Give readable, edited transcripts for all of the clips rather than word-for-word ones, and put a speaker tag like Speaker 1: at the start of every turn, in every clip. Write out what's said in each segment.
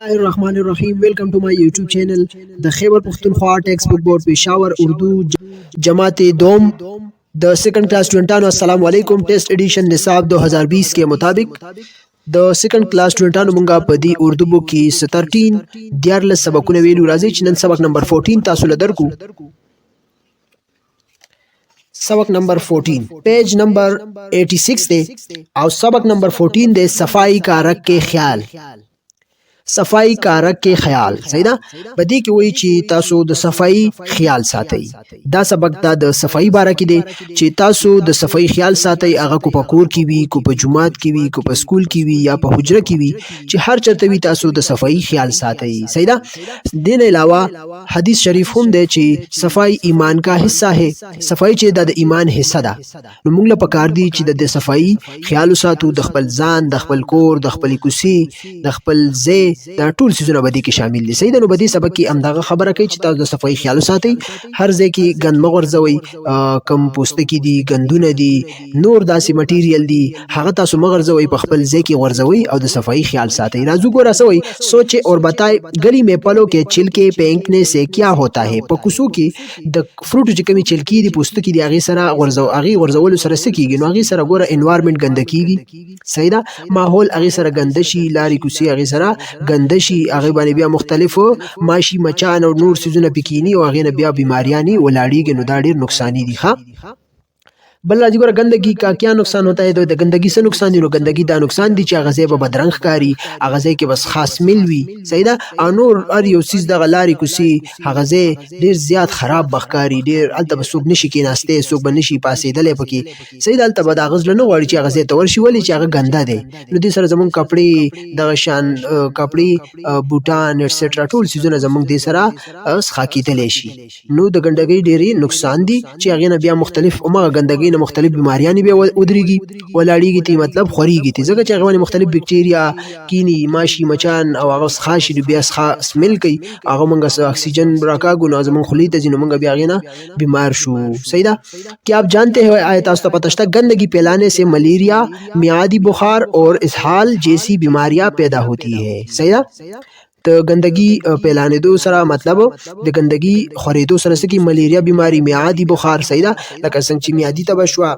Speaker 1: الرحمن الرحیم ویلکم ټو مای یوټیوب چینل د خیبر پختونخوا ټیکسٹ بک بورډ پېښور اردو جماعت دوم د سیکنڈ کلاس اسٹوڈنٹانو السلام علیکم. ٹیسٹ ایڈیشن نصاب 2020 کے مطابق د سیکنڈ کلاس اسٹوڈنٹانو مونږه په دې اردو بک کې 13 دیارلس سبقونه ویلو. راځي چې نن سبق نمبر 14 تاسو له درکو. سبق نمبر 14 پیج نمبر 86 دی او سبق نمبر 14 دی صفائی کا رکھ کے خیال. صفائی کا رکھ کے خیال صحیح ده. بدی کې وایي چې تاسو د صفائی خیال ساتئ. دا سبق د صفائی باره کې دی چې تاسو د صفائی خیال ساتئ. هغه کو په کور کې وي، کو په جماعت کې وي، کو په سکول کې وي یا په حجره کې وي، چې هر چرته وي تاسو د صفائی خیال ساتئ. صحیح ده. دین علاوه حدیث شریف هم دی چې صفائی ایمان کا حصہ ہے. صفائی چې د ایمان حصہ ده، نو موږ له پکار دی چې د صفائی خیال وساتو. د خپل ځان، د خپل کور، د خپل کوسی، د خپل ځای، دا ټول سيزونه بدی کې شامل دي. صحیح ده. نو بدی سبق کې امداغه خبره کوي چې تاسو د صفائی خیال ساتئ. هر ځای کې ګند مغورځوي، کم پوستکی دي، ګندونه دي، نور داسې مټیریل دي، هغه تاسو مغورځوي، په خپل ځای کې غورځوي او د صفائی خیال ساتئ. راځو ګوره سوي سوچے اور بتائے گلی میں پلو کے چھلکے پھینکنے سے کیا ہوتا ہے. په کوڅو کې د فروټو چې کومي چھلکی دي، پوستکی دي، هغه سره غورځولو سره څه کیږي؟ نو هغه سره ګوره انوایرمنټ ګنده کیږي. صحیح ده. ماحول هغه سره ګنده شي، لارې کوڅې هغه سره ګنده شي، هغه باندې بیا مختلفو ماشي مچان او نور سيزونه پکینی او هغه نه بیا بیماریانی ولاړیږي. نو دا ډیر نقصان دي. ښه بل راځي ګوره گندگی کا کیا نقصان ہوتا ہے. د گندگی سے نقصان دي. نو گندگی دا نقصان دي چې هغه ځای به بدرنګ ښکاري، هغه ځای کې بس خاص مل وي. صحیح ده. او نور هر یو څیز دغه لارې کوڅې هغه ځای ډیر زیات خراب به ښکاري. ډیر هلته به څوک نشي کېناستی، څوک به نشي پاسېدلی پکې. صحیح ده. هلته به د هغه زړه نه غواړي چې هغه ځای ته ورشي، ولې چې هغه ګنده دی. نو دې سره زمونږ کپړې، دغه شان کپړې، بوټان ایټسټرا ټول څیزونه زمونږ دې سره څښا کېدلی شي. نو د ګندګۍ ډېرې نقصان دي چې هغې نه بیا مختلف همغه ګندګۍ نه مختلف بیماریان بیا ودرېږي، ولاړېږي تی، مطلب خورېږي تی، ځکه چې هغه باندې مختلف بکټیریا کینی، ماشي مچان او هغه څښا شي، بیا څښا سمیل کوي، هغه موږ اکسیجن راکاږو، نو زموږ خولې ته ځي، نو موږ بیا هغې نه بیمار شو. صحیح ده. کیا آپ جانتے ہیں، آیا تاسو ته پته شته گندگی پھیلانے سے ملیریا، میعادی بخار اور اسهال جیسی بیماریاں پیدا ہوتی ہے. صحیح ده. د ګندګي پیلانېدو سره مطلب د ګندګي خورېدو سره څه کی ملیریا بیماری، میعادي بخار. صحیح ده. لکه څنګه چې میعادي تبه شوه،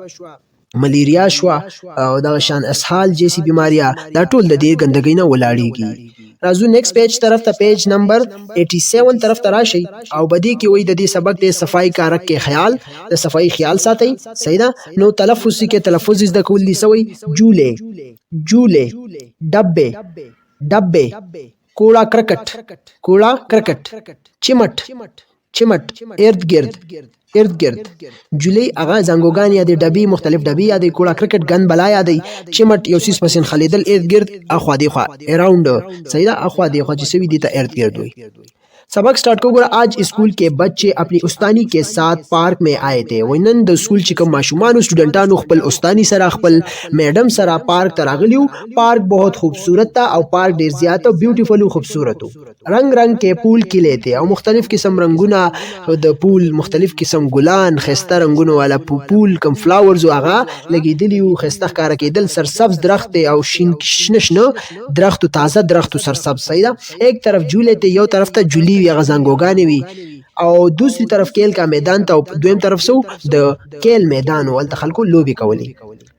Speaker 1: ملیریا شوه او دغه شان اسهال جیسی بیماریاں، دا ټول د دې ګندګۍ نه ولاړېږي. راځو نیکسٹ پیج طرف ته. پیج نمبر 87 طرف ته راشي او بدی کې وایي د دې سبق د صفائی کا رکھ کے خیال. د صفائی خیال ساتئ. صحیح ده. نو تلفظ کې تلفظ زده کول دي. سوي جولے، جولے، ڈبے، ڈبے، کوڑا کرکٹ، کوڑا کرکٹ، چمٹ، چمٹ، ارد گرد، ارد گرد. جولی هغه زنګوګان یا د ډبې، مختلف ډبې یا د کوړه کرکټ ګن بلا یا دی. چمټ یو سیس پسین خلیدل، ارد گرد اخوا دی خوا، اراوند. صحیح ده. اخوا دی خوا چې سوي دي ته ارد گرد وي. سبق سٹارٹ کو. آج اسکول کے بچے اپنی استانی کے ساتھ پارک میں آئے تھے. نن د اسکول چې کوم ماشومان سټوډنټانو خپل استانی سره، خپل میډم سره پارک ته راغلیو. پارک بہت خوبصورت تھا او پارک ډیر زیات او بیوټیفل او خوبصورت. رنگ رنگ کے پول کھلے تھے او مختلف قسم رنگونه د پول، مختلف قسم ګلان، خسته رنگونو والا پول کم فلاورز هغه لګیدلی او خسته ښکارا کېدل. سرسبز درخت او شنه شنه درخت، تازه درخت سرسبز. صحیح ده. ایک طرف جھولے تھے، یو طرف ته جولی وی، هغه زنګوګانې وي، او دوسری طرف کیل کا میدان تا، او دویم طرف سو د کیل میدان او ولته خلکو لوبي کولی.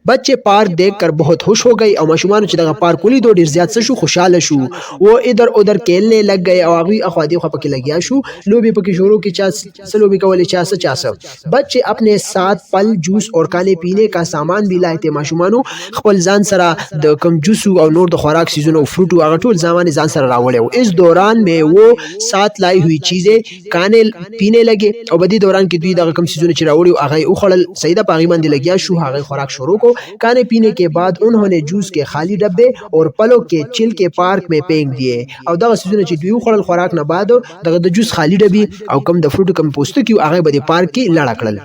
Speaker 1: بچے پارک دیکھ کر بہت خوش ہو گئی او ماشومان چې دغه پارک ولیدو ډیر زیات څه شو، خوشاله شو. و ادھر ادھر کھیلنے لگ گئے او هغوی اخوا دی خوا پکې لګیا شو، لوبي پکې شروع کی. چا څه لوبي کولی، چا څه. بچے اپنے ساتھ پل، جوس اور کھانے پینے کا سامان بھی لائے تھے. ماشومانو خپل ځان سره د کم جوس او نور د خوراک سيزونو، فروټ هغه ټول سامان ځان سره راوړی. اس دوران میں وہ ساتھ لائی ہوئی چیزیں کھانے پینے لگے. او بدی دوران کې دوی دغه کم سيزونه چې راوړي هغه وخوړل. صحیح ده. پاغي باندې لګیا شو، هغه خوراک شروع کو. کھانے پینے کے بعد انہوں نے جوس کے خالی ڈبے اور پلوں کے چل کے پارک میں پھینک دیے. او دغه سيزونه چې دوی وخوړل خوراک نه بعد، دغه د جوس خالی ډبې او کم د فروټ کم پوستکی هغه به د پارک کې لړ کړل.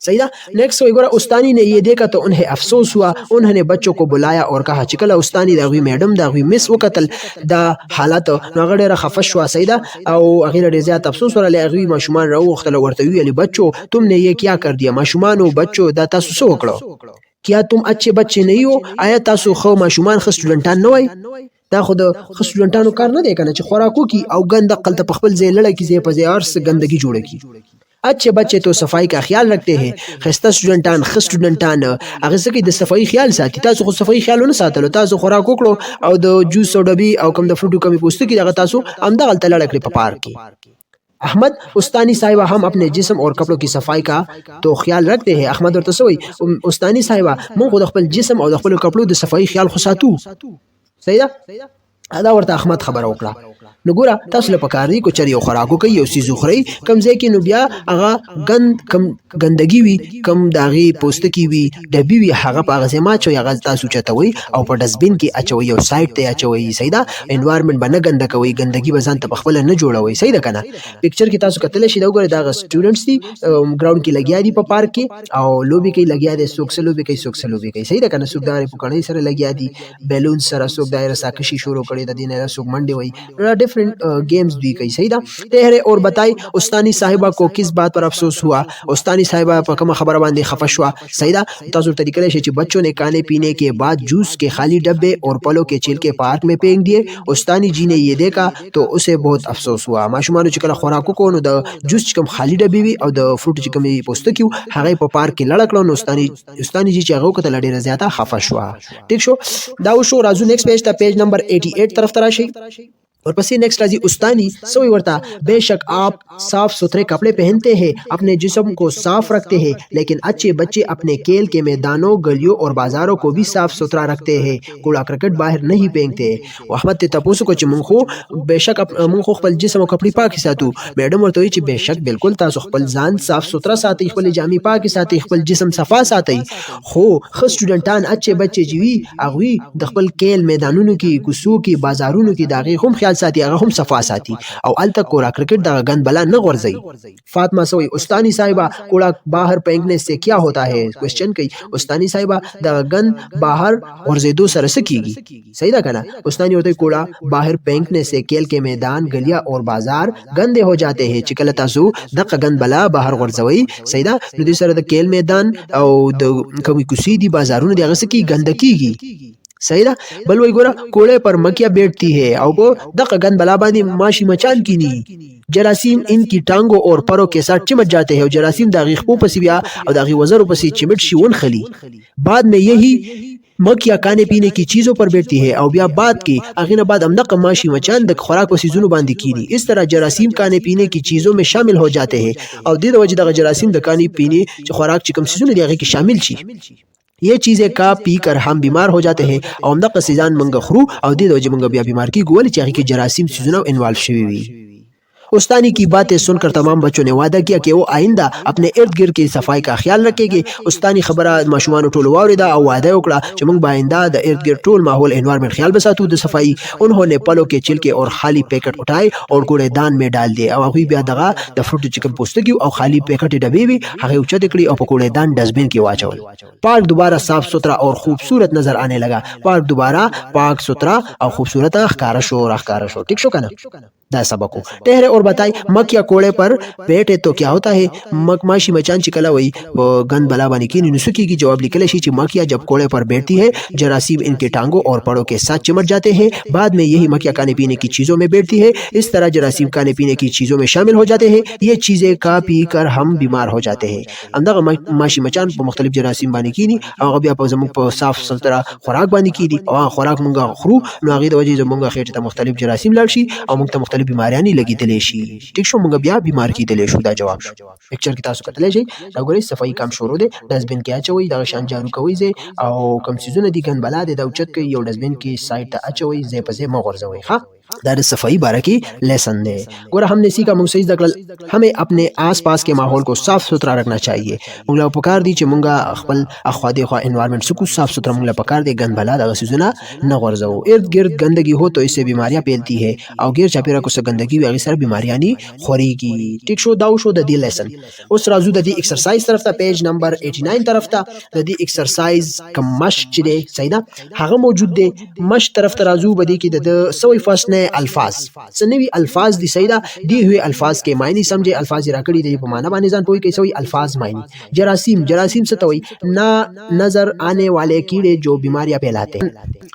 Speaker 1: صحیح ده. نیکسٹ وی ګوره استانی نے یہ دیکھا تو انہیں افسوس ہوا. انہوں نے بچوں کو بلایا اور کہا چې کله استانی دغوی میډم دغوی مس وکتل دا حالت، نو هغه ډیره خفه شوه. صحیح ده. او هغې ډېر زیات افسوس ورلی. هغوی ماشومان راوغوښتل او ورته ویلې بچو تم نے یہ کیا کر دیا. ماشومانو بچو دا تاسو څه وکړو. کیا تم اچھے بچے نہیں ہو. آیا تاسو خو ماشومان ښه سټوډنټان نه وای. دا خو د ښه سټوډنټانو کار نه دی کنه چې خوراکو کی او ګند عقل ته په خپل ځای لړه کی ځای په ځای ارس ګندګي جوړه کی اچھے بچے تو صفائی کا خیال رکھتے ہیں خسته سټوډنټان ښه سټوډنټان هغه څه د صفائی خیال ساتي تاسو خو صفائی خیال نه ساتلو تاسو خوراک وکړو او د جوس او ډبي او کوم د فروټو کمی پوستکی دغه تاسو همدغه تلړ کړی په پارک کې احمد استانی صاحبہ हम अपने जिस्म और कपड़ों की सफाई का तो ख्याल रखते हैं احمد ورته سوی استانی صاحبہ مونږ د خپل جسم او د خپل کپړو د صفائی خیال خو ساتو صحیح ده دا ورته احمد خبر وکړه نو ګوره تاسو له پکار دی کو چری او خوراکو کوي او سیزو خوري کم ځای کې نو بیا هغه ګندګي وي کم داغي پوستکی وي ډبي وي هغه په هغه ما چوي هغه تاسو چتوي او په ډسبین کې اچوي او سایډ ته اچوي صحیح ده انوایرنمنت باندې ګنده کوي ګندګي بزان ته خپل نه جوړوي صحیح ده کنه پکچر کې تاسو کتل شي دا وګوره دا سټوډنټس دي ګراوند کې لګیا دي په پارک کې او لوبي کې لګیا دي سوکسلوبي کوي صحیح ده کنه سوک داري په کڼې سره لګیا دي بیلون سره سوک دایره ساکشي شروع کړي د دینه سوک منډي وای डिफरेंट गेम्स भी कई सही था ठहरे और बताई उस्तानी साहिबा को किस बात पर अफसोस हुआ उस्तानी साहिबा पर कम खबर बांधे खफश हुआ सही था तासुर तरीके से बच्चों ने खाने पीने के बाद जूस के खाली डब्बे और पलों के छिलके पार्क में फेंक दिए उस्तानी जी ने ये देखा तो उसे बहुत अफसोस हुआ माशुमानो चिकला खुराको को नो द जूस चिकम खाली डब्बे भी और द फ्रूट चिकम पोस्तकियो हागे په पार्क کې لړکلو نو استانی जी چې هغه کته لړ زیاته خفش हुआ ٹھیک شو دا شو Raju next page ته page number 88 طرف تراشي और पसी नेक्स्ट राजी उस्तानी सोई वर्ता बेशक आप साफ सुथरे कपड़े पहनते हैं अपने जिस्म को साफ रखते हैं लेकिन अच्छे बच्चे अपने खेल के मैदानों गलियों और बाजारों को भी साफ सुथरा रखते हैं कूड़ा करकट बाहर नहीं फेंकते अहमद ते तपोसु को मुंखो बेशक मुंखो खपल जिस्म कपड़े पाक सातु मैडम ورته چې बेशक बिल्कुल تاسو خپل ځان صاف सुथरा ساتي خپل جامې پاک ساتي خپل جسم صفا ساتي خو خ سټوډنټان اچھے بچے جوي اغوي د خپل کېل میدانونو کې کوڅو کې بازارونو کې داغه هم خیال ساتي هغه هم صفا ساتي او الته کوڑا کرکٹ دا گند بلا نه غورځي فاطمه سوی استانی صاحبہ کوڑا باہر پھینکنے سے کیا ہوتا ہے کوېسچن کوي استانی صاحبہ دا گند باہر غورځېدو سره سکیږي صحیح ده کنه استانی ورته کوڑا باہر پھینکنے سے کېل کے میدان گلیاں اور بازار گندے हो जाते हैं چې کله تاسو د گند بلا باہر غورځوي صحیح ده نو دې سره د کېل میدان او د کومي کوسي دي بازارونو دغه سکی گند کیږي सही था बल वही गोरा कोड़े पर मक्खियां बैठती है और वो दक गंद बला बांधी माशी मचान की नहीं जरासीम इनकी टांगों और परों के साथ चिमट जाते हैं और जरासीम दागी खपो पसिया और दागी वजरों पसी चिमट शिवन खली बाद में यही मक्खियां खाने पीने की चीजों पर बैठती है और ब्या बाद की आखिर बाद अमदक माशी मचान दक खुराक पसी जुनू बांधी की नहीं इस तरह जरासीम खाने पीने की चीजों में शामिल हो जाते हैं और दीद वजह दक जरासीम द खाने पीने खुराक चिकम सीजों ने की शामिल छी ये चीजें का पी कर हम बीमार हो जाते हैं और हमदा सीजान मंग खरू और दे दो जब मंग बिया बीमार की गोल चाहिए कि जरासीम सीजन इन्वॉल्व शुवी हुई उस्तानी की बातें सुनकर तमाम बच्चों ने वादा किया कि वो आइंदा अपने इर्द गिर्द की सफाई का ख्याल रखेंगे उस्तानी खबरा माशुमान टोल वारिदा और वादा उकड़ा चमंग बाइंदा द इर्द गिर्द टोल माहौल एनवायरनमेंट ख्याल बसातू द सफाई उन्होंने पलों के छिलके और खाली पैकेट उठाए और कूड़ेदान में डाल दिए और अभी ब्या दगा द फ्रूट चिकन पोस्तकी और खाली पैकेट डब्बे भी हगे उच्च तिकड़ी और कूड़ेदान डस्टबिन की वाचवल पार्क दोबारा साफ सुथरा और खूबसूरत नजर आने लगा पार्क दोबारा पाक सुथरा और खूबसूरत अखकारश ठीक शो ना दा सबको ठहरे और बताई मक या कोड़े पर बैठे तो क्या होता है मकमाशी मचान चिकला वही गंद बला बानी की नुसुकी की जवाब निकले शी मकिया जब कोड़े पर बैठती है जरासीम इनके टांगों और पड़ों के साथ चिमट जाते हैं बाद में यही मकिया खाने पीने की चीजों में बैठती है इस तरह जरासीम खाने पीने की चीजों में शामिल हो जाते हैं ये चीजें खा पी कर हम बीमार हो जाते हैं अंदर माशी मचान मुख्तलिफ जरासीम बानी की साफ सुथरा खुराक बानी की खुराक मुंगा खरू नागीद वजह जो मुंगा खेट मुख्तलिफ जरासीम लाशी और मुंग मुख्तलिफ बीमारियां नहीं लगी तलेशी ठीक शो मुंगा बिया बीमार की तलेशु दा जवाब पिक्चर की तासु कतले जी دا ګوري صفائی کام شروع دي ډسبین کې اچوي دا شان جارو کوي زه او کم سيزونه دي ګن بلا دي دا اوچت کوي یو ډسبین کې سایت ته اچوي زه په زه مغرزوي ها دا صفائی بارہ کی لیسن دے گورا ہم نے سیکھا منگ سیز دکل ہمیں اپنے آس پاس کے ماحول کو صاف ستھرا رکھنا چاہیے منگلا پکار دی چھ منگا خپل اخوادی خوا انوائرمنٹ سکو صاف ستھرا منگلا پکار دی گند بلا دا سيزونه نہ غرزو ارد گرد گندگی ہو تو اس سے بیماریاں پھیلتی ہے او غیر چاپیرا کو گندگی وی سر بیماریاں نی خوری کی ٹھیک شو داو شو د دی لیسن اس رازو د دی ایکسرسائز طرف تا پیج نمبر 89 طرف تا د دی ایکسرسائز کم مشق چھ دی صحیح دا هغه موجود دی مشق طرف تا رازو بدی کی د سوی فرست नए अल्फाज सनवी अल्फाज दी सही दा दी हुए अल्फाज के मायने समझे अल्फाज राकड़ी दे पे माना बाने जान कोई कैसे अल्फाज मायने जरासीम जरासीम से तोई ना नजर आने वाले कीड़े जो बीमारियां फैलाते हैं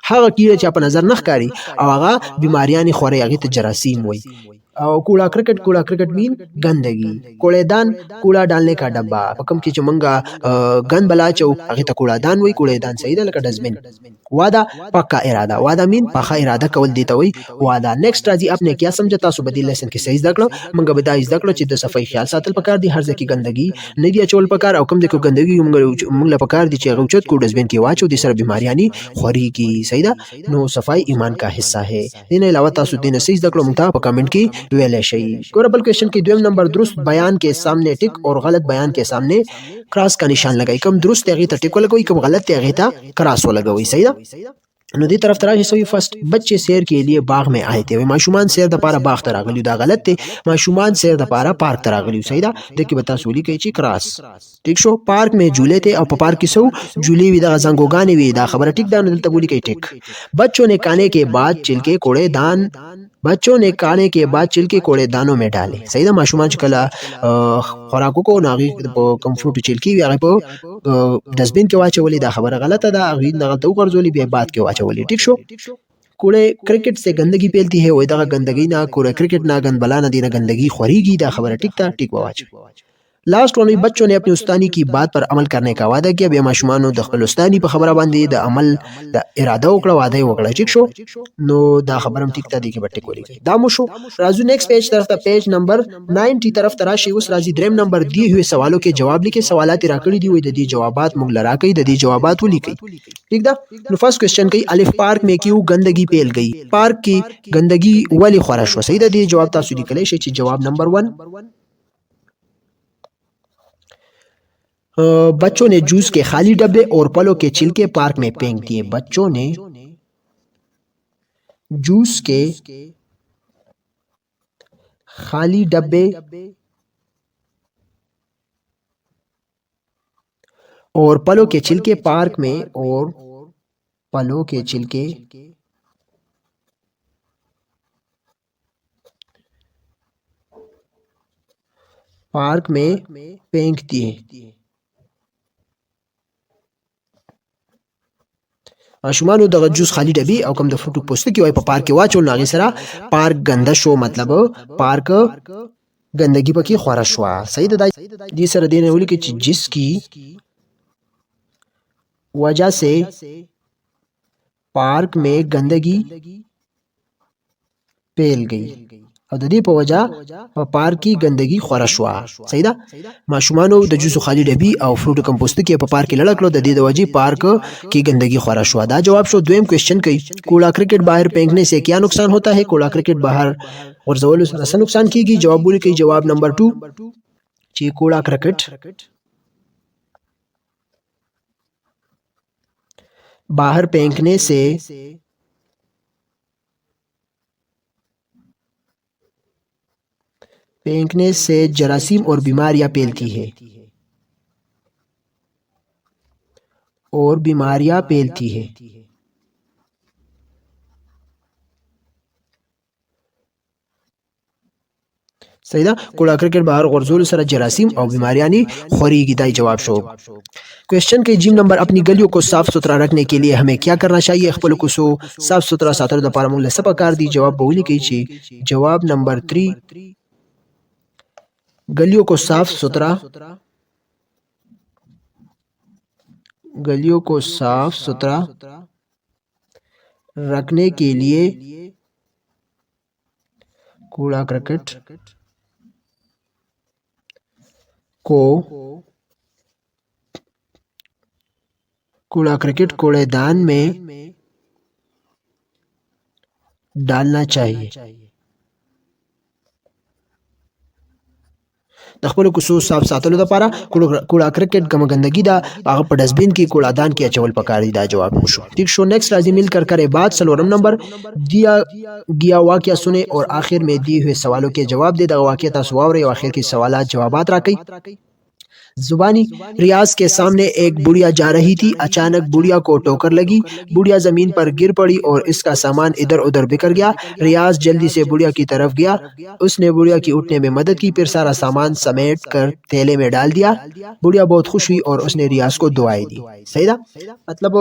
Speaker 1: हर कीड़े च अपन नजर नखकारी और आगा बीमारियां ने खोरे आगे तो जरासीम हुई और कूड़ा क्रिकेट मीन गंदगी कूड़ेदान कूड़ा डालने का डब्बा पकम की चमंगा गंद बला चौ आगे तो कूड़ादान वही कूड़ेदान सही दा लका डस्टबिन वादा पक्का इरादा वादा मीन पक्का इरादा कवल देता हुई वादा नेक्स्ट राजी आपने क्या समझता सो बदी लेसन की सही दकलो मंगा बदा इस दकलो चिद सफाई ख्याल सातल पकार दी हर जकी गंदगी नहीं दिया चोल पकार और कम देखो गंदगी मंगला पकार दी चेगा उचत को डस्टबिन की वाचो दी सर बीमारियां नी खोरी की सही दा नो सफाई ईमान का हिस्सा है इन अलावा तासु दिन सही दकलो मुता कमेंट की वेले शई कोरबल क्वेश्चन की दुम नंबर दुरुस्त बयान के सामने टिक और गलत बयान के सामने क्रॉस का निशान लगाई कम दुरुस्त तेगी टिक को लगाई कम गलत तेगी क्रॉस हो लगाई सही दा नदी तरफ तराश सही फर्स्ट बच्चे सैर के लिए बाग में आए थे वे माशुमान सैर दपारा बाग तरा गलियो दा गलत थे माशुमान सैर दपारा पार्क तरा गलियो सही दा देखि बता सूली के ची क्रॉस ठीक शो पार्क में झूले थे और पार्क की सो झूले विदा गजंगो गाने वी दा खबर ठीक दा नदल तबुली के टिक बच्चों ने खाने के बाद चिलके कूड़ेदान बच्चों ने खाने के बाद चिलके कूड़ेदानों में डाले सही दा माशुमान चकला खुराकों को नागी कम फ्रूट चिलकी वी आगे डस्टबिन के वाचे वाली दा खबर गलत दा अगीद ना तो कर जोली बे बात के वाचे वाली ठीक शो कूड़े क्रिकेट से गंदगी फैलती है वो दा गंदगी ना कूड़े क्रिकेट ना गंद बला ना दीना गंदगी खोरीगी दा खबर ठीक था ठीक वाच लास्ट वन में बच्चों ने अपनी उस्तानी की बात पर अमल करने का वादा किया बेमाशुमानो दखल उस्तानी पर खबर बांधी द अमल द इरादा उकड़ा वादा उकड़ा ठीक शो नो दा खबर हम ठीक था देखी बट्टे कोली दा मुशो राजू नेक्स्ट पेज तरफ पेज नंबर 90 तरफ तराशी उस राजी ड्रेम नंबर दिए हुए सवालों के जवाब लिखे सवालात राकड़ी दी हुई दी जवाबात मुगलरा कई दी जवाबात वो लिखी ठीक दा फर्स्ट क्वेश्चन कई अलिफ पार्क में क्यों गंदगी फैल गई पार्क की गंदगी वाली ख्वारिश हो सही दी जवाब तासु निकले शे जवाब नंबर 1 बच्चों ने जूस के खाली डब्बे और फलों के छिलके पार्क में फेंक दिए बच्चों ने जूस के खाली डब्बे और फलों के छिलके पार्क में और फलों के छिलके पार्क में फेंक दिए माशुमानो दग जूस खाली डबी और कम द फ्रूट पोस्ट की वाई पार्क के वाचो नागे सरा पार्क गंदा शो मतलब पार्क गंदगी पकी ख्वारिश हुआ सही दा दी सर देने वाली की जिसकी वजह से पार्क में गंदगी फैल गई और ददी पर वजह पार्क की गंदगी ख्वारिश हुआ सही दा माशुमानो द जूस खाली डबी और फ्रूट कंपोस्ट के पार्क की लड़क लो ददी दवजी पार्क की गंदगी ख्वारिश हुआ दा जवाब शो द्वेम क्वेश्चन कई कूड़ा क्रिकेट बाहर फेंकने से क्या नुकसान होता है कूड़ा क्रिकेट बाहर और जवल से नुकसान की जवाब बोली कई जवाब नंबर 2 ची कूड़ा क्रिकेट बाहर फेंकने से जरासीम और बीमारियां फैलती है सही ना कूड़ा क्रिकेट बाहर गरजोल सर जरासीम और बीमारियां नी खोरी की दाई जवाब शो क्वेश्चन के जिम नंबर अपनी गलियों को साफ सुथरा रखने के लिए हमें क्या करना चाहिए खपल को सो साफ सुथरा सातर द पारा मुल्ला सपकार दी जवाब बोली की छी जवाब नंबर 3 गलियों को साफ सुथरा रखने के लिए कूड़ा क्रिकेट कूड़ेदान में डालना चाहिए तखपल कुसो साफ सातलो द पारा कूड़ा क्रिकेट गम गंदगी दा आग पर डस्टबिन की कूड़ादान की अचवल पकारी दा जवाब मुशो ठीक शो नेक्स्ट राजी मिलकर करे बात सलोरम नंबर दिया गया वाकया सुने और आखिर में दिए हुए सवालों के जवाब दे दा वाकया ता सवाल और आखिर की सवालात जवाबात राकई जुबानी। रियाज के सामने एक बुढ़िया जा रही थी। अचानक बुढ़िया को ठोकर लगी। बुढ़िया जमीन पर गिर पड़ी और इसका सामान इधर उधर बिखर गया। रियाज जल्दी से बुढ़िया की तरफ गया। उसने बुढ़िया की उठने में मदद की, फिर सारा सामान समेट कर थैले में डाल दिया। बुढ़िया बहुत खुश हुई और उसने रियाज को दुआएं दी। सही दा मतलब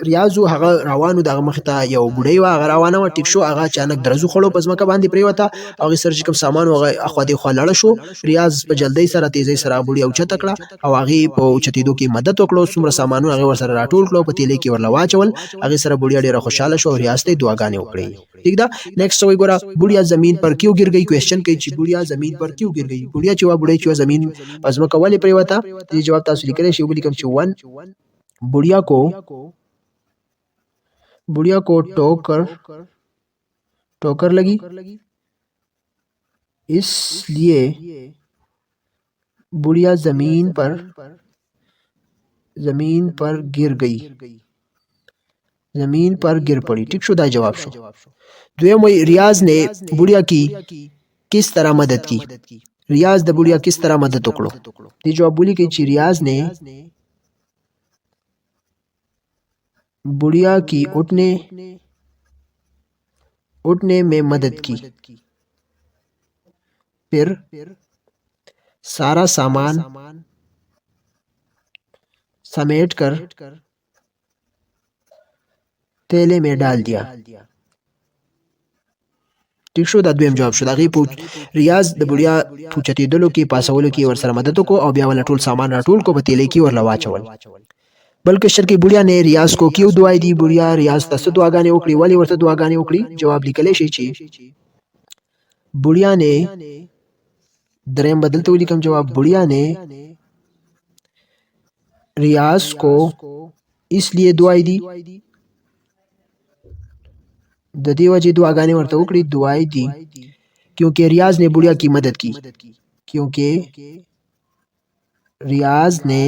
Speaker 1: रियाज हगा रावानु दगा मखता यो बुढ़ई वा हगा रावाना वा टिक शो हगा अचानक दरजू खड़ो पजमा का बांधी प्रियवता और सर जिकम सामान वगा अखवा दे खवा लड़ शो। रियाज पे जल्दी सरा तेजी सरा बुढ़िया उछा तकड़ा او هغه په اوچتیدو کې مدد وکړو. څومره سامانونه هغه ورسره راټول کړو، په تیلې کې ورلا واچول. هغه سره بوډیا ډیره خوشاله شو او ریاست دعاګانې وکړي. ٹھیک ده. نیکسٹ وی ګورا بوډیا زمین پر کیوں गिर गई. کوېسچن کوي چې بوډیا زمین پر کیوں गिर गई. بوډیا چې وا بوډۍ چې زمین پزما کولې پرې وتا. دې جواب تاسو لیکلی شی ولیکم چې 1 بوډیا کو ठोकर लगी इसलिए बुढ़िया जमीन पर गिर गई, जमीन पर गिर पड़ी. ठीक शो दा जवाब शो. دویم रियाज ने बुढ़िया की किस तरह मदद की. रियाज द बुढ़िया किस तरह मदद वकड़ो. दे जवाब बोली कि रियाज ने बुढ़िया की उठने में मदद की, फिर सारा सामान समेट कर तेले में डाल दिया. ٹھیک شو دا دویم جواب شو. دا غي ریاض د بډیا پوچتی دلو کې پاسولو کې ور سره مدد کو او بیا ول ټول سامان راټول کو په تیلې کې ور لواچول. بلکې شرکی بډیا نے ریاض کو کیو دعای دی. بډیا ریاض ته دعاګانې وکړي. ولی ورته دعاګانې وکړي. جواب لیکلی شي چې بډیا نے دریم بدلته ولیکم. جواب بډیا نے रियाज को इसलिए दुआई दी. د دې وجه دعاګانې ورته وکړي. دعای دی क्योंकि रियाज ने बुढ़िया की मदद की. क्योंकि रियाज ने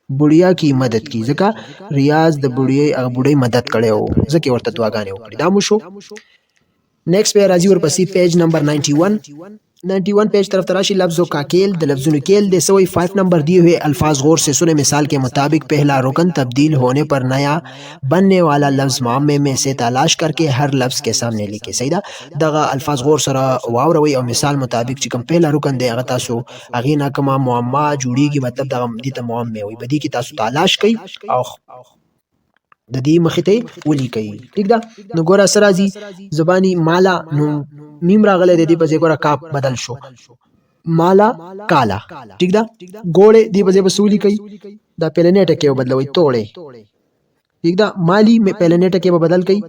Speaker 1: बुढ़िया की मदद की. ځکه रियाज د बुढ़ई मदद کړي او ځکه ورته دعاګانې وکړي. دا مو شو. नेक्स्ट पे राजी ورپسې पेज नंबर 91 पेज तरफ तराशी. लफ्जों का केल. द लफ्जों केल दे सोई 5 नंबर दिए हुए अल्फाज गौर से सुने. मिसाल के मुताबिक पहला रुकन तब्दील होने पर नया बनने वाला लफ्ज मामे में से तलाश करके हर लफ्ज के सामने लिखे. सही दा दगा अल्फाज गौर सरा वावरोي او مثال مطابق چې کوم پہلا رکن دی هغه تاسو هغه نه کومه معما جوړیږي. مطلب دغه دې ته معما وي. بدی کې تاسو تلاش کوي او د دې مخې ته ولیکئ. ٹھیک ده. نو ګوره سره راځي زبانی مالا. نو میم راغله د دې په ځای ګوره کاپ بدل شو. مالا کالا. ٹھیک ده. ګوړې دې په ځای په سولي کوي. دا پلنې ټکي بدلوي. توړې. ٹھیک ده. مالی میں پلنې ټکي به بدل کوي.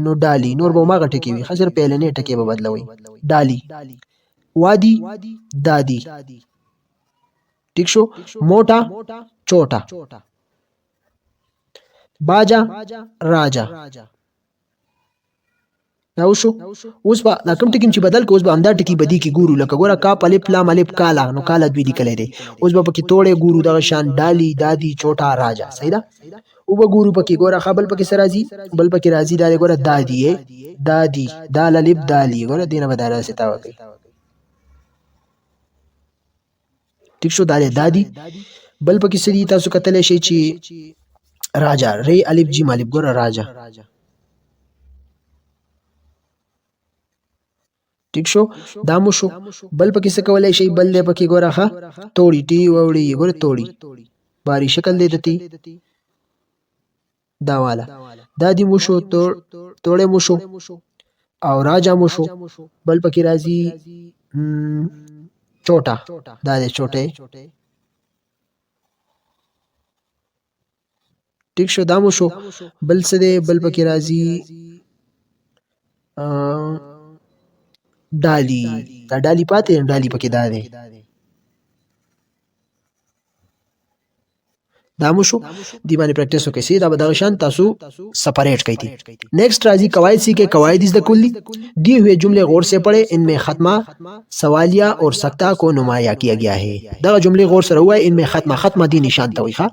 Speaker 1: نو ډالی نور به ماغه ټکي وي. خسر پلنې ټکي به بدلوي. ډالی. وادي دادی. ٹھیک شو. موٹا چوٹا. باجا راجا. دا وشو. اوس با دا کوم ټکی چې بدل کو اوس به همدا ټکی بدی کې ګورو. لکه ګوره کاپ الف لام الف کالا. نو کالا دوی لیکلی دی. اوس به پکې توړې ګورو دغه شان ډالی دادی چوټا راجا. صحیح ده. او به ګورو پکې ګوره خبل پکې سره راځي. بل پکې راځي دا ګوره دادی دادی دال الف دالی. ګوره دینه به دا راځي تا وکي. ٹھیک شو. دا دادی. بل پکې سړي تاسو کتلی شي چې راجا. ری الف جیم الف. ګوره راجا. ٹھیک شو. دا مو شو. بل پکې څه کولای شي. بل دې پکې ګوره ها توړي ټي وړي. ګوره توړي باری شکل دې دتی دا والا. دا دی مو شو. توړې مو شو او راجا مو شو. بل پکې راځي چوټا. دا دې چوټې. ٹھیک شو. دا مو شو. بل څه دې. بل پکې راځي ډالی. دا ډالی پاتې. ډالی پکې دا دی. دا مو شو. دی باندې پریکټیس وکړئ. سي دا به دغه شان تاسو سپریټ کړئ. नेक्स्ट राजी कवायद सीखे. कवायद इज द कुल्ली. दिए हुए जुमले गौर से पढ़े. इनमें खत्मा सवालिया और सक्ता को नुमाया किया गया है. दगा जुमले गौर से हुआ है. इनमें खत्मा दी निशान तवी खा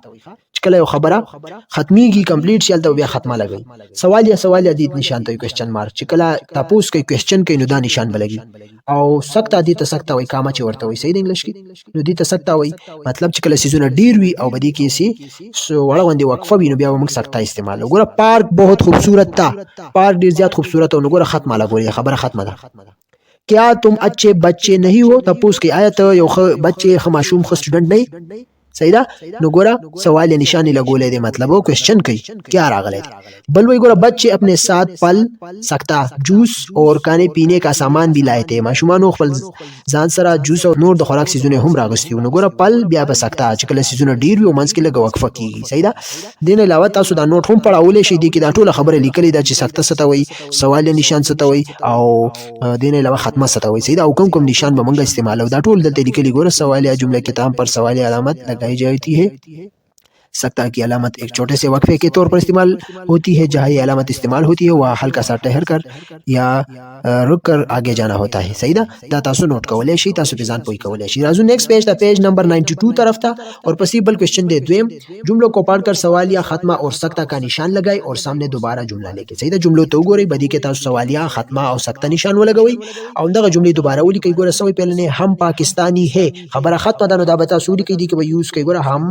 Speaker 1: चकले खबरा खत्मी की कंप्लीट शल तो बया खत्मा लगी. सवालिया दी निशान तो क्वेश्चन मार्क. चकला तापूस के क्वेश्चन के नुदा निशान बलगी. او سکتا دي ته سکتا وای کامه چې ورته وای صحیح د انګلیش کې نو دي ته سکتا وای مطلب چې کله سيزونه ډیر وي او بدی کې سي وړه غوندي وقفه وي نو بیا موږ سکتا استعمال وګوره پارک बहुत खूबसूरत था پارک ډیر زیات خوبصورت او وګوره ختمه لګوري خبره ختمه ده क्या तुम अच्छे बच्चे नहीं हो تاسو کې آیا ته یو بچي خماشوم خو سټوډنټ نه صحیح ده نو ګوره سوال یا نشانی لګولې دي مطلب او کوېسچن کوي क्या راغلی بل وی ګوره بچے اپنے ساتھ پل سکتا جوس اور کھانے پینے کا سامان بھی لائے تھے ماشومان خپل ځان سره جوس او نور د خوراک سيزونه هم راغستي نو ګوره پل بیا به سکتا چې کله سيزونه ډیر وي منځ کې لګ وقفه کیږي صحیح ده دین علاوه تاسو دا نوٹ هم پړاولې شي دي کې دا ټول خبره لیکلې ده چې سکتا ستوي سوال یا نشان ستوي او دین علاوه ختمه ستوي صحیح ده او کوم کوم نشان به موږ استعمالو دا ټول دلته لیکلي ګوره سوال یا جمله کے تام پر سوال یا علامت लगाई जाती है सकता की अलामत एक छोटे से वक्फे के तौर पर इस्तेमाल होती है जहाँ ये अलामत इस्तेमाल होती है वह हल्का सा ठहर कर या रुक कर आगे जाना होता है सही दा तासु नोट कवले शी तासु पिजान पोई कवले शी राजू नेक्स्ट पेज दा पेज नंबर 92 तरफ था और पॉसिबल क्वेश्चन दे द्वेम जुमलों को पढ़कर सवालिया खत्मा और सकता का निशान लगाए और सामने दोबारा जुमला लेके सही दा जुमलों तो गोरे बदी के तासु सवालिया खत्मा और सकता निशान वो लगाई और दगा जुमले दोबारा उली कई गोरा सवी पहले ने हम पाकिस्तानी है खबर खत्मा दा नो दा बता सूली कई दी के यूज कई गोरा हम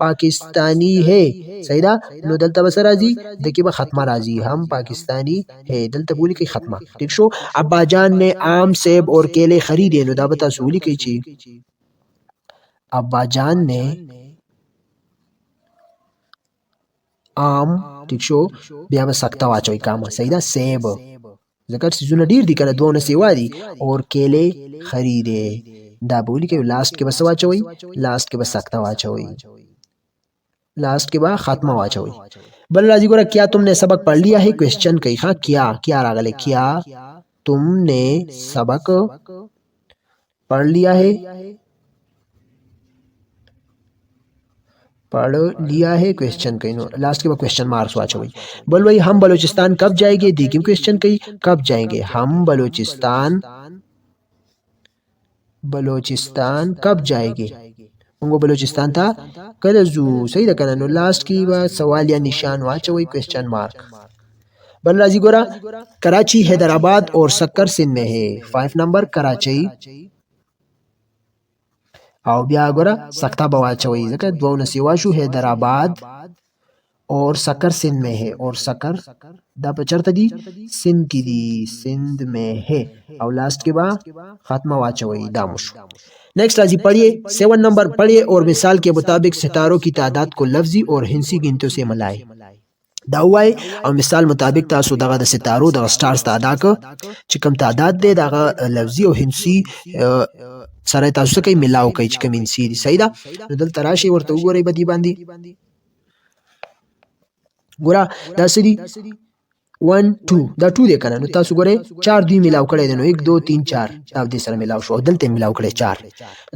Speaker 1: पाकिस्तानी है सही दा नो दलता बस राजी देखिए बा खत्मा राजी हम पाकिस्तानी है दलता बोली की खत्मा ठीक शो अब्बा जान ने आम सेब और केले खरीदे नो दा बता सूली की ची अब्बा जान ने आम ठीक शो बिया बस सकता वाचो काम सही दा सेब जकर सीजन डीर दी करे दोनों सेवा दी और केले खरीदे दा बोली के लास्ट के बस वाचो लास्ट के बस सकता वाचो लास्ट के बाद खात्मा वाचा हुई बल राजी गोरा क्या तुमने सबक पढ़ लिया है क्वेश्चन कही हाँ क्या क्या रागले क्या तुमने सबक पढ़ लिया है पढ़ लिया है क्वेश्चन कही नो लास्ट के बाद क्वेश्चन मार्क्स वाचा हुई बोल भाई हम बलूचिस्तान कब जाएंगे दी क्यों क्वेश्चन कही कब जाएंगे हम बलूचिस्तान कब जाएंगे उनको बलूचिस्तान था कलजू सही था करना लास्ट की बात सवाल या निशान वाचोई क्वेश्चन मार्क बलराजी गोरा कराची हैदराबाद और सक्कर सिंध में है 5 नंबर कराची आओ बिया गोरा सख्ता बवाचोई जकर दो नसीवाशु हैदराबाद और सक्कर सिंध में है और सक्कर दा पचर दी सिंध की दी सिंध में है और लास्ट के बाद खात्मा वाचोई दामुश नेक्स्ट राजी पढ़िए 7 नंबर पढ़िए और मिसाल के मुताबिक सितारों की तादाद को लफ्जी और हिंसी गिनतियों से मिलाए दावाए और मिसाल मुताबिक तासु दगा द सितारों द स्टार्स तादाद का चिकम तादाद दे दगा लफ्जी और हिंसी सरे तासु कई मिलाओ कई चिकम हिंसी सही दा दल तराशी और तो गोरे बदी बांधी गोरा दासरी 1 2 दा 2 दे कना नो तासु गोरे 4 2 मिलाव कड़े देनो 1 2 3 4 अब दे सर मिलाव शो दलते मिलाव कड़े 4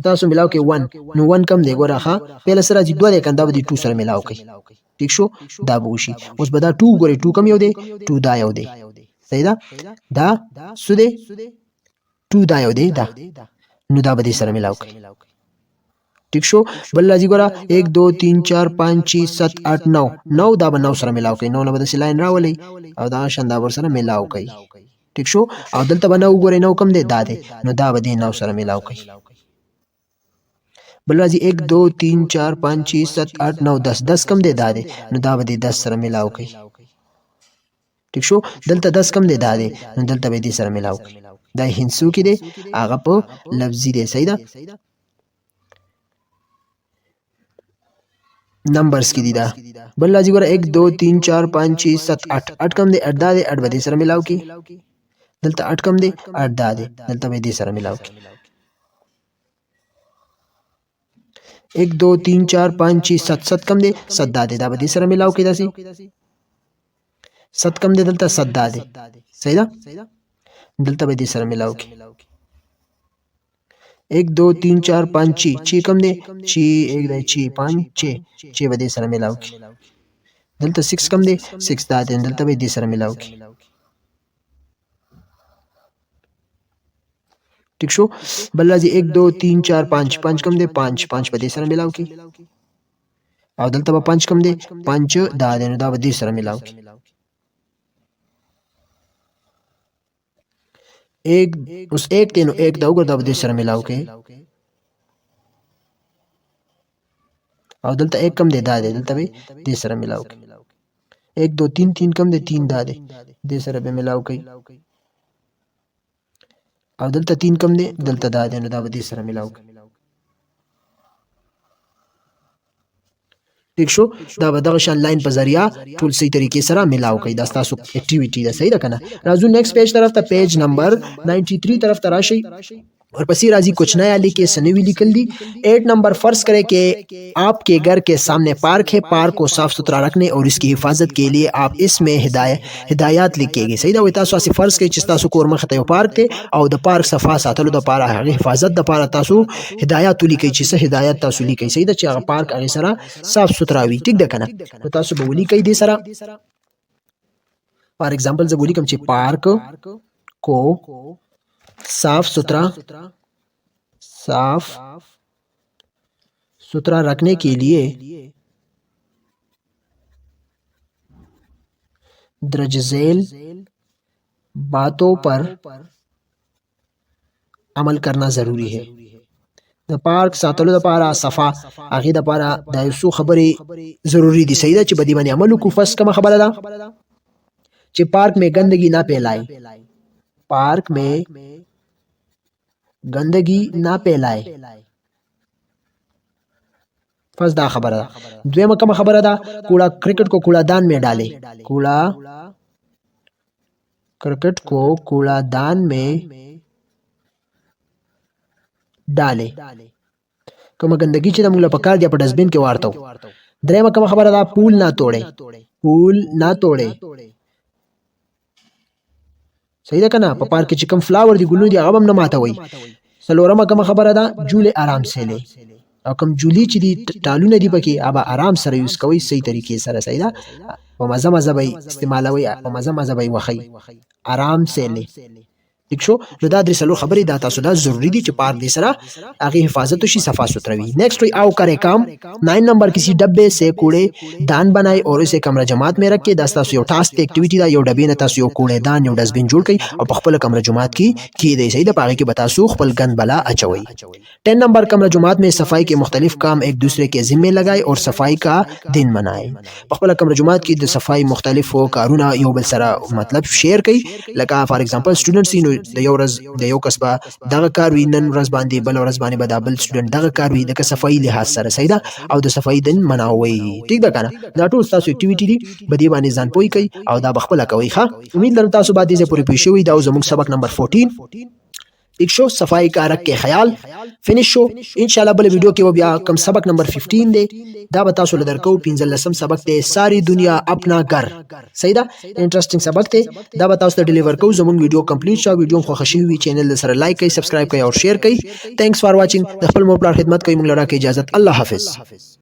Speaker 1: तासु मिलाव के 1 नो 1 कम दे गोरा हां पहले सर जी 2 दे कन दा बदी 2 सर मिलाव कई ठीक शो दा बुशी उस बदा 2 गोरे 2 कम यो दे 2 दा यो दे सही दा सुदे 2 दा यो दे दा नो दा बदी सर मिलाव कई ठीक शो बल्ला जी गोरा 1 2 3 4 5 6 7 8 9 9 दा 9 सर मिलाव कई 9 न बद सिलाइन रावली और दा शंदा वर सर मिलाव कई ठीक शो और दलता बना गोरे 9 कम दे दा दे नो दा बदे 9 सर मिलाव कई बल्ला जी 1 2 3 4 5 6 7 8 9 10 10 कम दे दा दे नो दा बदे 10 सर मिलाव कई ठीक शो दलता 10 कम दे दा दे नो दलता बदे सर मिलाव कई दा हिंसू की दे आगा प लफ्जी दे सही दा नंबर्स की दीदा बल्ला जी गोरा 1 2 3 4 5 6 7 8 8 कम दे 8 दा दे 8 बदे सर मिलाव की दलता 8 कम दे 8 दा दे दलता बदे सर मिलाव की 1 2 3 4 5 6 7 7 कम दे 7 दा दे दा बदे सर मिलाव की दासी 7 कम दे दलता 7 दा दे सही दा दलता बदे सर मिलाव की 1 2 3 4 5 6 6 कम दे 6 1 दे 6 5 6 6 बदे सर मिलाव की दलता 6 कम दे 6 दा दे दलता बदे सर मिलाव की ठीक शो बल्ला जी 1 2 3 4 5 5 कम दे 5 5 बदे सर मिलाव की और दलता 5 कम दे 5 दा दे दा बदे सर मिलाव की एक اوس ایک ته نو ایک دا وګورئ دا به دې سره ملاو کړئ او دلته ایک کم دی دا دی دلته به دې سره ملاو کړئ ایک دو تین تین کم دی تین دا دی دې سره به ملاو کړئ او دلته تین کم دی دلته دا دی نو دا به دې سره ملاو کړئ ٹھیک شو دا به دغه شان لاین په ذریعہ ټول صحیح طریقې سره ملاو کړئ دا تاسو اکټیویټی ده صحیح ده کنه راځو نیکسٹ پیج طرف ته پیج نمبر 93 طرف ته راشي और पसी राजी कुछ नया लिखे सनेवी लिखल दी 8 नंबर फर्ज करें कि आपके घर के सामने पार्क है पार्क को साफ सुथरा रखने और इसकी हिफाजत के लिए आप इसमें हिदायत लिखेंगे सही दा वता सो फर्ज के चिस्ता सो कोर मखते पार्क थे और द पार्क सफा सातलो द पारा हिफाजत द पारा तासो हिदायत लिखे ची से हिदायत तासो लिखे सही दा च पार्क अगे सरा साफ सुथरा वी ठीक द कना तासो बोली कई दे सरा फॉर एग्जांपल जब बोली कम ची पार्क को साफ सुथरा रखने के लिए दर्जझेल बातों पर अमल करना जरूरी है द पार्क सातलो द पारा सफा आगे द पारा द यसो खबरे जरूरी दी सही दा च बदी बानी अमल को फस कमा खबर दा च पार्क में गंदगी ना फैलाए पार्क में गंदगी ना फैलाए फर्स्ट दा खबर है द्वेमा कम खबर है कूड़ा क्रिकेट को कूड़ादान में डाले कूड़ा क्रिकेट को कूड़ादान में डाले कम गंदगी च दमुला पकार दिया पर डस्टबिन के वार्तो द्वेमा कम खबर है पूल ना तोड़े सही ده کنه په پارک کې چې کوم فلاور دی ګلونه دی هغه هم نه ماته وي سلورمه کوم خبره ده جوله آرام سره او کوم جولی چې دی ټالونه دی پکې هغه آرام سره یوز کوي صحیح طریقې سره صحیح ده په مزه مزه به استعمالوي په مزه مزه به وخی آرام سره ٹھیک شو نو دا درې سلو خبرې دا تاسو دا ضروری دي چې پارک دې سره هغه حفاظت وشي صفا सुथरा وي नेक्स्ट وی आओ करे काम 9 नंबर किसी डब्बे से कूड़े दान बनाए और उसे कमरा जमात में रख के दस्ता सो टास्क एक्टिविटी दा यो डब्बे ने तاسو कूड़े दान यो डस्टबिन जोड़ कई और खपल कमरा जमात की दे सही द पागे के बता सो खपल गन बला अचवई 10 नंबर कमरा जमात में सफाई के मुख्तलिफ काम एक दूसरे के जिम्मे लगाए और सफाई का दिन मनाए खपल कमरा जमात की द सफाई मुख्तलिफ कारूना यो बल सरा मतलब शेयर कई लगा फॉर एग्जांपल स्टूडेंट्स د یو ورځ د یو کس به دغه کار وي نن ورځ باندې بل ورځ باندې به دا بل سټوډنټ دغه کار وي د صفائی لحاظ سره صحیح ده او د صفائی دن مناوي ٹھیک ده کنه دا ټول تاسو اکټیویټی دي بدی باندې ځان پوي کوي او دا بخپل کوي ښه امید لرم تاسو باندې زه پوری پېښوي دا زموږ سبق نمبر 14 एक शो सफाई का रख के ख्याल फिनिश शो इंशाल्लाह बल वीडियो के वो बिया कम सबक नंबर 15 दे दा बता सो लदर को पिंजल लसम सबक दे सारी दुनिया अपना घर सही दा इंटरेस्टिंग सबक दे दा बता सो डिलीवर को जमन वीडियो कंप्लीट शो वीडियो खो खुशी हुई चैनल सर लाइक कई सब्सक्राइब कई और शेयर कई thanks for watching the full मोर खिदमत कई मुंगलरा की इजाजत अल्लाह हाफिज